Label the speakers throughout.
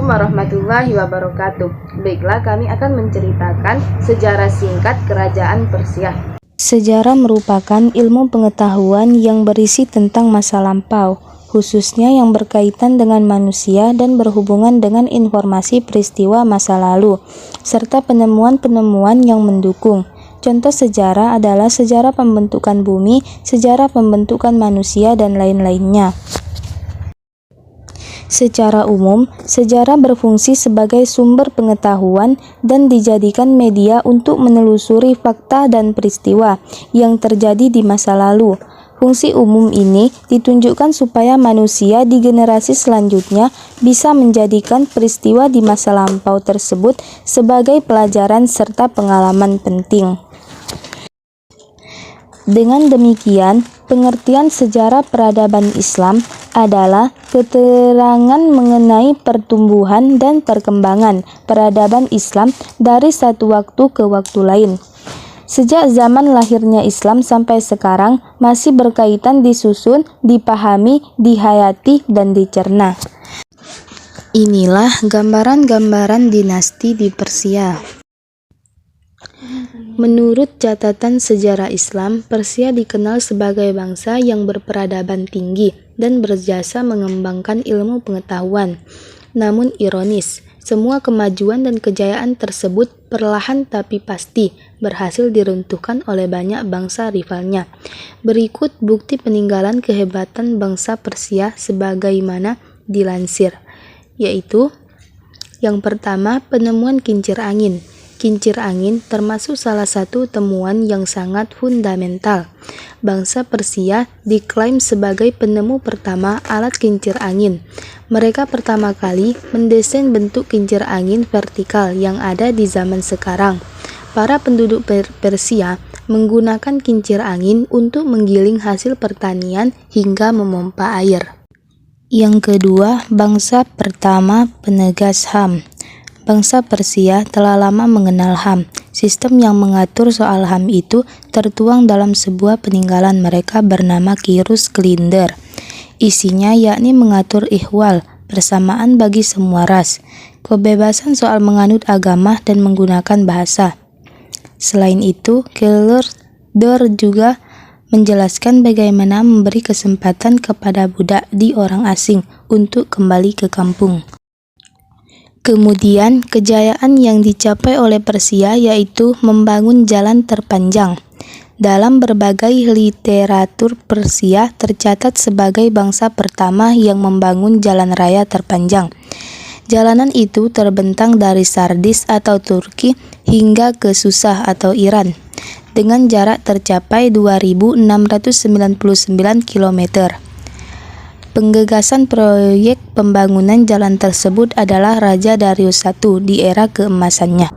Speaker 1: Assalamualaikum warahmatullahi wabarakatuh. Baiklah, kami akan menceritakan sejarah singkat Kerajaan Persia.
Speaker 2: Sejarah merupakan ilmu pengetahuan yang berisi tentang masa lampau, khususnya yang berkaitan dengan manusia dan berhubungan dengan informasi peristiwa masa lalu, serta penemuan-penemuan yang mendukung. Contoh sejarah adalah sejarah pembentukan bumi, sejarah pembentukan manusia, dan lain-lainnya. Secara umum, sejarah berfungsi sebagai sumber pengetahuan dan dijadikan media untuk menelusuri fakta dan peristiwa yang terjadi di masa lalu. Fungsi umum ini ditunjukkan supaya manusia di generasi selanjutnya bisa menjadikan peristiwa di masa lampau tersebut sebagai pelajaran serta pengalaman penting. Dengan demikian, pengertian sejarah peradaban Islam adalah keterangan mengenai pertumbuhan dan perkembangan peradaban Islam dari satu waktu ke waktu lain. Sejak zaman lahirnya Islam sampai sekarang masih berkaitan disusun, dipahami, dihayati, dan dicerna. Inilah gambaran-gambaran dinasti di Persia. Menurut catatan sejarah Islam, Persia dikenal sebagai bangsa yang berperadaban tinggi dan berjasa mengembangkan ilmu pengetahuan. Namun ironis, semua kemajuan dan kejayaan tersebut perlahan tapi pasti berhasil diruntuhkan oleh banyak bangsa rivalnya. Berikut bukti peninggalan kehebatan bangsa Persia sebagaimana dilansir, yaitu yang pertama, penemuan kincir angin. Kincir angin termasuk salah satu temuan yang sangat fundamental. Bangsa Persia diklaim sebagai penemu pertama alat kincir angin. Mereka pertama kali mendesain bentuk kincir angin vertikal yang ada di zaman sekarang. Para penduduk Persia menggunakan kincir angin untuk menggiling hasil pertanian hingga memompa air. Yang kedua, bangsa pertama penegas HAM. Bangsa Persia telah lama mengenal HAM. Sistem yang mengatur soal HAM itu tertuang dalam sebuah peninggalan mereka bernama Kirus Klinder. Isinya yakni mengatur ihwal, persamaan bagi semua ras, kebebasan soal menganut agama dan menggunakan bahasa. Selain itu, Klinder juga menjelaskan bagaimana memberi kesempatan kepada budak di orang asing untuk kembali ke kampung. Kemudian, kejayaan yang dicapai oleh Persia yaitu membangun jalan terpanjang. Dalam berbagai literatur, Persia tercatat sebagai bangsa pertama yang membangun jalan raya terpanjang. Jalanan itu terbentang dari Sardis atau Turki hingga ke Susah atau Iran, dengan jarak tercapai 2.699 km. Penggagasan proyek pembangunan jalan tersebut adalah Raja Darius I di era keemasannya.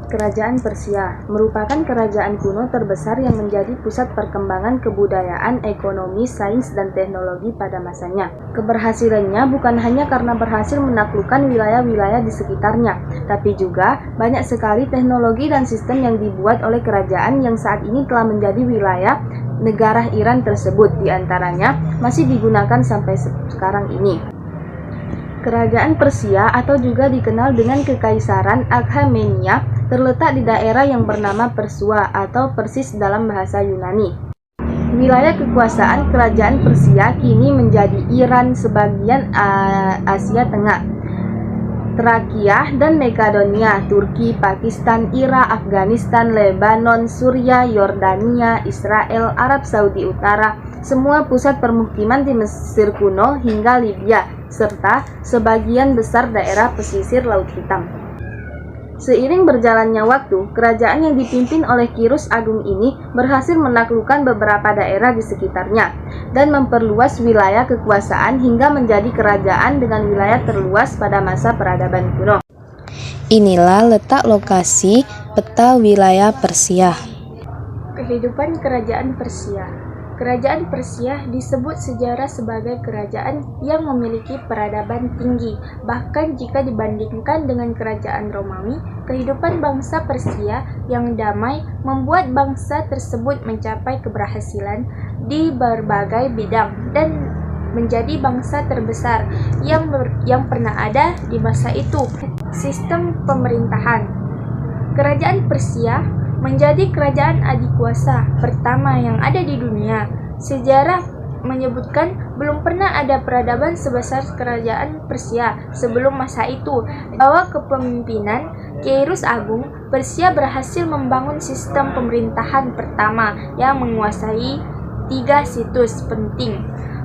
Speaker 1: Kerajaan Persia merupakan kerajaan kuno terbesar yang menjadi pusat perkembangan kebudayaan, ekonomi, sains, dan teknologi pada masanya. Keberhasilannya bukan hanya karena berhasil menaklukkan wilayah-wilayah di sekitarnya, tapi juga banyak sekali teknologi dan sistem yang dibuat oleh kerajaan yang saat ini telah menjadi wilayah negara Iran tersebut, diantaranya masih digunakan sampai sekarang ini. Kerajaan Persia atau juga dikenal dengan Kekaisaran Achaemenia terletak di daerah yang bernama Persua atau Persis dalam bahasa Yunani. Wilayah kekuasaan kerajaan Persia kini menjadi Iran sebagian Asia Tengah, Trakia dan Makedonia, Turki, Pakistan, Irak, Afghanistan, Lebanon, Suriah, Yordania, Israel, Arab Saudi Utara, semua pusat permukiman di Mesir kuno hingga Libya, serta sebagian besar daerah pesisir Laut Hitam. Seiring berjalannya waktu, kerajaan yang dipimpin oleh Kirus Agung ini berhasil menaklukkan beberapa daerah di sekitarnya dan memperluas wilayah kekuasaan hingga menjadi kerajaan dengan wilayah terluas pada masa peradaban kuno.
Speaker 2: Inilah letak lokasi peta wilayah Persia.
Speaker 1: Kehidupan kerajaan Persia. Kerajaan Persia disebut sejarah sebagai kerajaan yang memiliki peradaban tinggi. Bahkan jika dibandingkan dengan kerajaan Romawi, kehidupan bangsa Persia yang damai membuat bangsa tersebut mencapai keberhasilan di berbagai bidang dan menjadi bangsa terbesar yang pernah ada di masa itu. Sistem pemerintahan. Kerajaan Persia menjadi kerajaan adikuasa pertama yang ada di dunia. Sejarah menyebutkan belum pernah ada peradaban sebesar kerajaan Persia sebelum masa itu. Di bawah kepemimpinan Kyairus Agung, Persia berhasil membangun sistem pemerintahan pertama yang menguasai 3 situs penting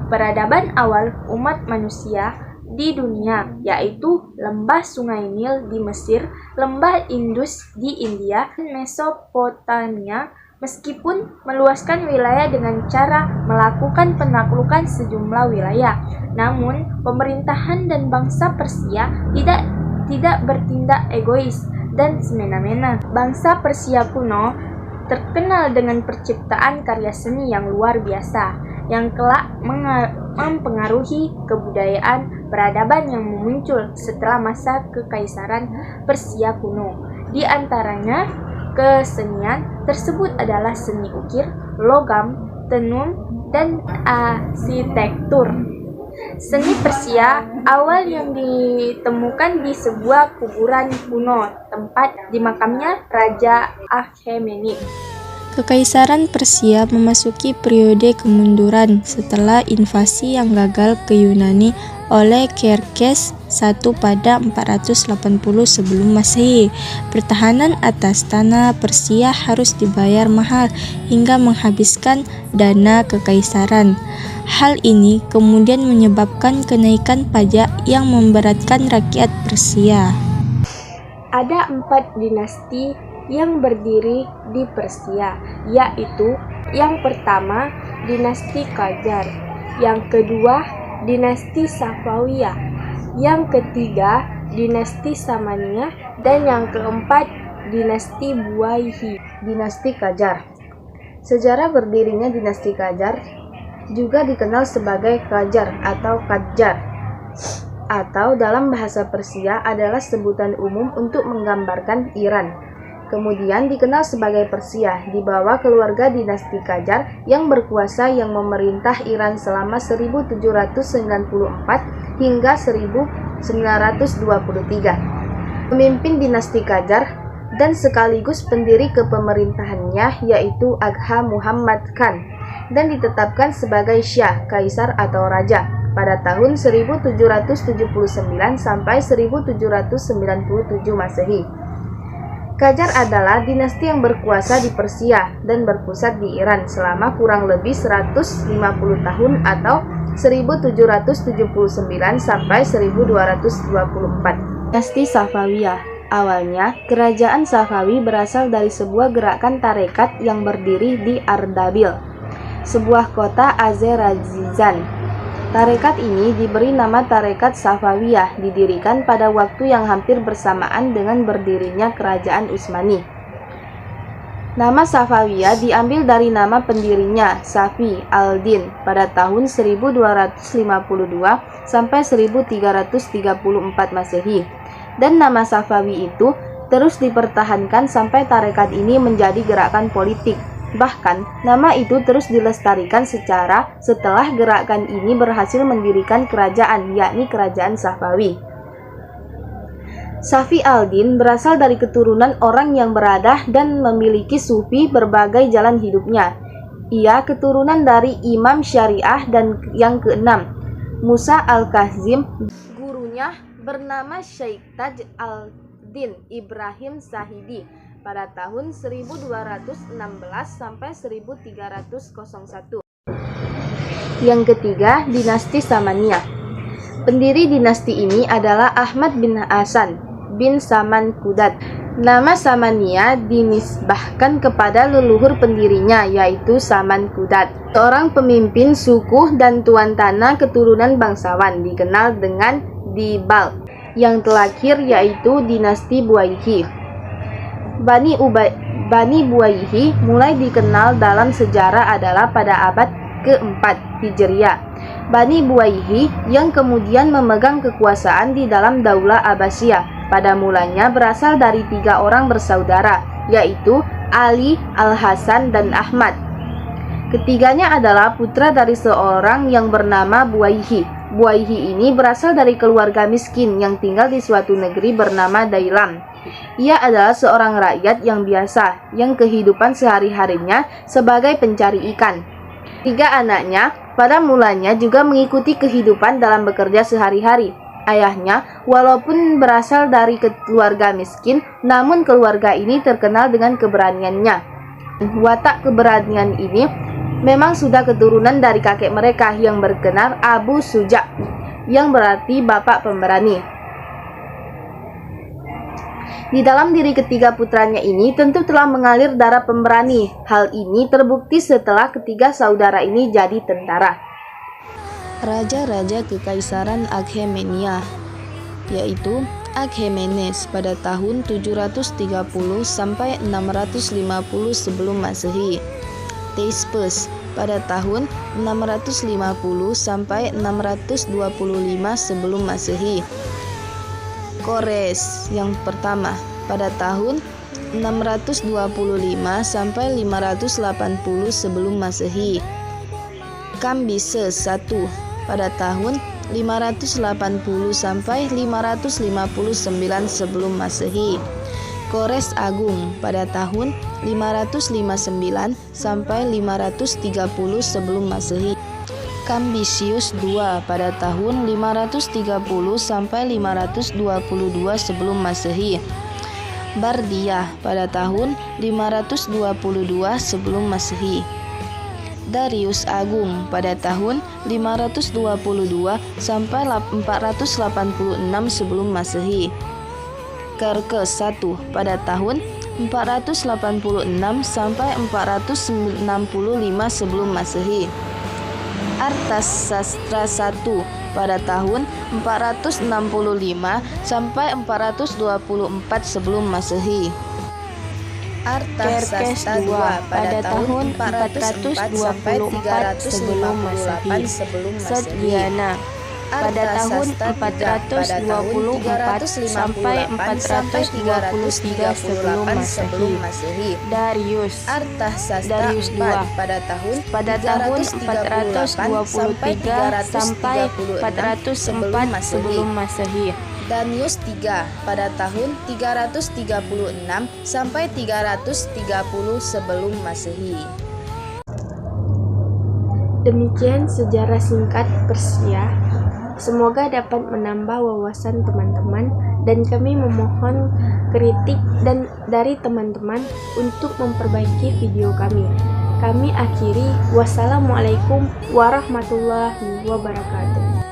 Speaker 1: peradaban awal umat manusia di dunia, yaitu lembah Sungai Nil di Mesir, lembah Indus di India, dan Mesopotamia. Meskipun meluaskan wilayah dengan cara melakukan penaklukan sejumlah wilayah, namun pemerintahan dan bangsa Persia tidak bertindak egois dan semena-mena. Bangsa Persia kuno terkenal dengan perciptaan karya seni yang luar biasa, yang kelak mempengaruhi kebudayaan peradaban yang muncul setelah masa kekaisaran Persia kuno. Di antaranya, kesenian tersebut adalah seni ukir, logam, tenun, dan arsitektur. Seni Persia awal yang ditemukan di sebuah kuburan kuno, tempat dimakamnya Raja Akhamenid.
Speaker 3: Kekaisaran Persia memasuki periode kemunduran setelah invasi yang gagal ke Yunani oleh Xerxes I pada 480 sebelum Masehi. Pertahanan atas tanah Persia harus dibayar mahal hingga menghabiskan dana kekaisaran. Hal ini kemudian menyebabkan kenaikan pajak yang memberatkan rakyat Persia.
Speaker 1: Ada 4 dinasti yang berdiri di Persia, yaitu yang pertama dinasti Qajar, yang kedua dinasti Safawiyah, yang ketiga dinasti Samaniyah, dan yang keempat dinasti Buwayhi.
Speaker 2: Dinasti Qajar. Sejarah berdirinya dinasti Qajar juga dikenal sebagai Qajar atau Qadjar, atau dalam bahasa Persia adalah sebutan umum untuk menggambarkan Iran. Kemudian dikenal sebagai Persia di bawah keluarga dinasti Qajar yang berkuasa yang memerintah Iran selama 1794 hingga 1923. Pemimpin dinasti Qajar dan sekaligus pendiri kepemerintahannya yaitu Agha Muhammad Khan, dan ditetapkan sebagai Syah, Kaisar atau Raja pada tahun 1779 sampai 1797 Masehi. Qajar adalah dinasti yang berkuasa di Persia dan berpusat di Iran selama kurang lebih 150 tahun atau 1779 sampai 1224.
Speaker 1: Dinasti Safawiyah. Awalnya, kerajaan Safawi berasal dari sebuah gerakan tarekat yang berdiri di Ardabil, sebuah kota Azerbaijan. Tarekat ini diberi nama Tarekat Safawiyah, didirikan pada waktu yang hampir bersamaan dengan berdirinya Kerajaan Utsmani. Nama Safawiyah diambil dari nama pendirinya, Safi al-Din, pada tahun 1252 sampai 1334 Masehi. Dan nama Safawi itu terus dipertahankan sampai tarekat ini menjadi gerakan politik. Bahkan, nama itu terus dilestarikan setelah gerakan ini berhasil mendirikan kerajaan, yakni Kerajaan Safawi. Safi al-Din berasal dari keturunan orang yang beradah dan memiliki sufi berbagai jalan hidupnya. Ia keturunan dari Imam Syariah dan yang keenam, Musa al-Kazim. Gurunya bernama Syekh Taj al-Din Ibrahim Sahidi pada tahun 1216 sampai 1301. Yang ketiga, dinasti Samaniyah. Pendiri dinasti ini adalah Ahmad bin Hasan bin Saman Kudat. Nama Samaniyah dinisbahkan kepada leluhur pendirinya, yaitu Saman Kudat, seorang pemimpin suku dan tuan tanah keturunan bangsawan dikenal dengan Dibal. Yang terakhir yaitu dinasti Buwayhi. Bani Buwayhi mulai dikenal dalam sejarah adalah pada abad ke-4 Hijriah. Bani Buwayhi yang kemudian memegang kekuasaan di dalam Daulah Abbasiyah pada mulanya berasal dari 3 orang bersaudara, yaitu Ali, Al-Hasan, dan Ahmad. Ketiganya adalah putra dari seorang yang bernama Buaihi. Buaihi ini berasal dari keluarga miskin yang tinggal di suatu negeri bernama Dailam. Ia adalah seorang rakyat yang biasa, yang kehidupan sehari-harinya sebagai pencari ikan. Tiga anaknya pada mulanya juga mengikuti kehidupan dalam bekerja sehari-hari. Ayahnya, walaupun berasal dari keluarga miskin, namun keluarga ini terkenal dengan keberaniannya. Watak keberanian ini memang sudah keturunan dari kakek mereka yang berkenan Abu Suja, yang berarti bapak pemberani. Di dalam diri ketiga putranya ini tentu telah mengalir darah pemberani. Hal ini terbukti setelah ketiga saudara ini jadi tentara.
Speaker 2: Raja-raja Kekaisaran Akhemenia, yaitu Akhamenes pada tahun 730 sampai 650 sebelum Masehi, Theispes pada tahun 650 sampai 625 sebelum Masehi, Kores yang pertama pada tahun 625 sampai 580 sebelum Masehi, Kambises I pada tahun 580 sampai 559 sebelum Masehi, Kores Agung pada tahun 559 sampai 530 sebelum Masehi, Kambisius II pada tahun 530 sampai 522 sebelum Masehi, Bardiya pada tahun 522 sebelum Masehi, Darius Agung pada tahun 522 sampai 486 sebelum Masehi, Xerxes I pada tahun 486 sampai 465 sebelum Masehi, Artasastra I pada tahun 465 sampai 424 sebelum Masehi,
Speaker 3: Xerxes II pada tahun 424 sebelum Masehi, Sogdiana pada tahun 424 sampai 423 sebelum Masehi, Darius II pada tahun 423 sampai 404 sebelum Masehi,
Speaker 1: Danius III pada tahun 336 sampai 330 sebelum Masehi.
Speaker 3: Demikian sejarah singkat Persia. Semoga dapat menambah wawasan teman-teman, dan kami memohon kritik dari teman-teman untuk memperbaiki video kami. Kami akhiri, wassalamualaikum warahmatullahi wabarakatuh.